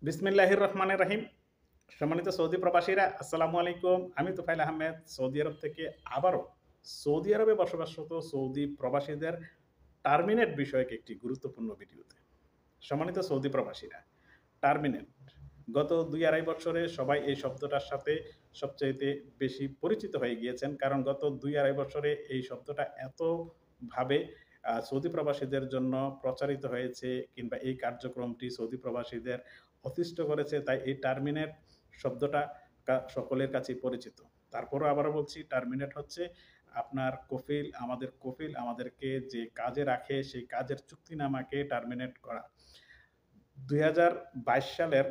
বিসমিল্লাহির রহমানির রহিম। সম্মানিত সৌদি প্রবাসীরা আসসালামু আলাইকুম। আমি তুফাইল আহমেদ সৌদি আরব থেকে আবারও সৌদি আরবে বসবাসরত সৌদি প্রবাসীদের টার্মিনেট বিষয়ক একটি গুরুত্বপূর্ণ ভিডিওতে। সম্মানিত সৌদি প্রবাসীরা, টার্মিনেট গত ২-২.৫ বছরে সবাই এই শব্দটার সাথে সবচাইতে বেশি পরিচিত হয়ে গিয়েছেন। কারণ গত ২-২.৫ বছরে এই শব্দটা এতভাবে সৌদি প্রবাসীদের জন্য প্রচারিত হয়েছে কিংবা এই কার্যক্রমটি সৌদি প্রবাসীদের অতিষ্ঠ করেছে, তাই এই টার্মিনেট শব্দটা সকলের কাছেই পরিচিত। তারপরও আবারও বলছি, টার্মিনেট হচ্ছে আপনার কফিল, আমাদের কফিল আমাদেরকে যে কাজে রাখে সেই কাজের চুক্তিনামাকে টার্মিনেট করা। ২০২২ সালের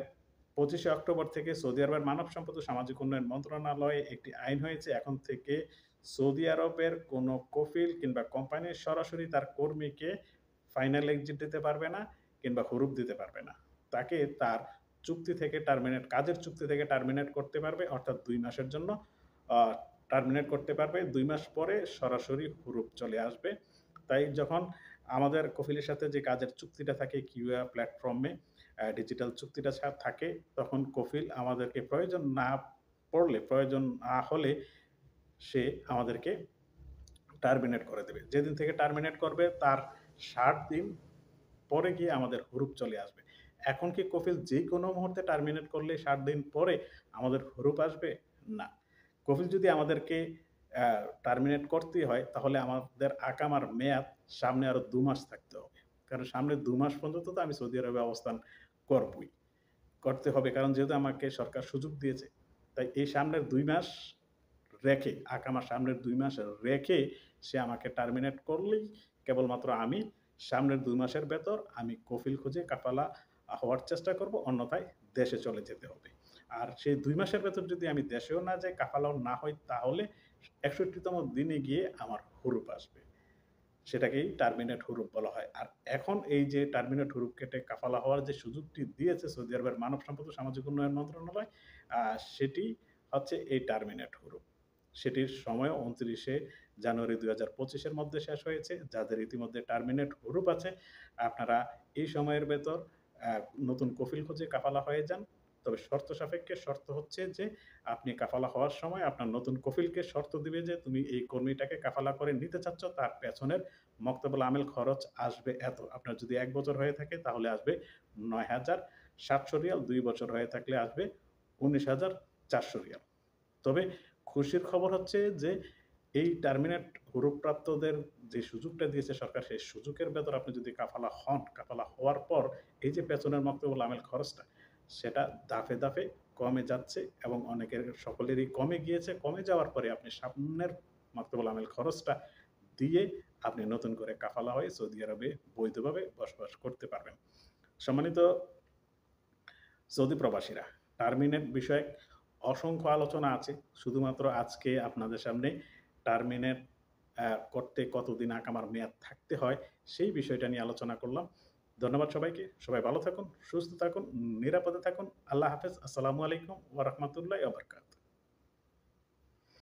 ২৫শে অক্টোবর থেকে সৌদি আরবের মানব সম্পদ ও সামাজিক উন্নয়ন মন্ত্রণালয়ে একটি আইন হয়েছে। এখন থেকে সৌদি আরবের কোনো কফিল কিংবা কোম্পানি সরাসরি তার কর্মীকে ফাইনাল এক্সিট দিতে পারবে না কিংবা হুরুপ দিতে পারবে না। তাকে তার চুক্তি থেকে টার্মিনেট, কাজের চুক্তি থেকে টার্মিনেট করতে পারবে, অর্থাৎ ২ মাসের জন্য আ টার্মিনেট করতে পারবে। ২ মাস পরে সরাসরি হুরুপ চলে আসবে। তাই যখন আমাদের কফিলের সাথে যে কাজের চুক্তিটা থাকে কিউয়া প্ল্যাটফর্মে ডিজিটাল চুক্তিটা থাকে, তখন কফিল আমাদেরকে প্রয়োজন না পড়লে, প্রয়োজন না হলে সে আমাদেরকে টার্মিনেট করে দেবে। যেদিন থেকে টার্মিনেট করবে তার ৬০ দিন পরে গিয়ে আমাদের হুরুপ চলে আসবে। এখন কি কফিল যেকোনো মুহূর্তে টার্মিনেট করলে ৬০ দিন পরে আমাদের হুরুপ আসবে? না। কফিল যদি আমাদেরকে অ্যা টার্মিনেট করতেই হয়, তাহলে আমাদের আকামার মেয়াদ সামনে আরো ২ মাস থাকতে হবে। কারণ সামনে ২ মাস পর্যন্ত তো আমি সৌদি আরবে অবস্থান করবই। করতে হবে, কারণ যেহেতু আমাকে সরকার সুযোগ দিয়েছে। তাই এই সামনের ২ মাস রেখে, আকামার সামনের ২ মাস রেখে সে আমাকে টার্মিনেট করলেই কেবলমাত্র আমি সামনের ২ মাসের ভেতর আমি কফিল খুঁজে কাফালা হওয়ার চেষ্টা করব, অন্যথায় দেশে চলে যেতে হবে। আর সেই ২ মাসের ভেতর যদি আমি দেশেও না যাই, কাফালাও না হই, তাহলে ৬১ তম দিনে গিয়ে আমার হুরুপ আসবে। সেটাকেই টার্মিনেট হুরুপ বলা হয়। আর এখন এই যে টার্মিনেট হুরুপ কেটে কাফালা হওয়ার যে সুযোগটি দিয়েছে সৌদি আরবের মানব সম্পদ ও সামাজিক উন্নয়ন মন্ত্রণালয়, সেটি হচ্ছে এই টার্মিনেট হুরুপ। সেটির সময়ও ২৯শে জানুয়ারি ২০২৫ এর মধ্যে শেষ হয়েছে। যাদের ইতিমধ্যে টার্মিনেট হুরুপ আছে, আপনারা এই সময়ের ভেতর আ নতুন কফিল খুঁজে কাফালা হয়ে যান। তবে শর্ত সাপেক্ষে, শর্ত হচ্ছে যে আপনি কাফালা হওয়ার সময় আপনার নতুন কফিলকে শর্ত দিবে যে তুমি এই কর্মীটাকে কাফালা করে নিতে চাচ্ছ, তার পেছনের মক্তবুল আমেল খরচ আসবে এত। আপনার যদি ১ বছর হয়ে থাকে তাহলে আসবে ৯,৭০০ রিয়াল, ২ বছর হয়ে থাকলে আসবে ১৯,৪০০ রিয়াল। তবে খুশির খবর হচ্ছে যে এই টার্মিনেট হুরুপপ্রাপ্তদের যে সুযোগটা দিয়েছে সরকার, সেই সুযোগের ভেতর আপনি যদি কাফালা হন, কাফালা হওয়ার পর এই যে পেছনের মক্তবুল আমেল খরচটা, সেটা ধাপে, ধাপে কমে যাচ্ছে এবং অনেকের, সকলেরই কমে গিয়েছে। কমে যাওয়ার পরে আপনি সামনের মক্তবুল আমেল খরচটা দিয়ে আপনি নতুন করে কাফালা হয়ে সৌদি আরবে বৈধভাবে বসবাস করতে পারবেন। সম্মানিত সৌদি প্রবাসীরা, টার্মিনেট বিষয়ক অসংখ্য আলোচনা আছে। শুধুমাত্র আজকে আপনাদের সামনে টার্মিনেট করতে কতদিন আকামার মেয়াদ থাকতে হয়, সেই বিষয়টা নিয়ে আলোচনা করলাম। ধন্যবাদ সবাইকে। সবাই ভালো থাকুন, সুস্থ থাকুন, নিরাপদে থাকুন। আল্লাহ হাফেজ। আসসালামু আলাইকুম ওয়া রাহমাতুল্লাহি ওয়া বারাকাতুহু।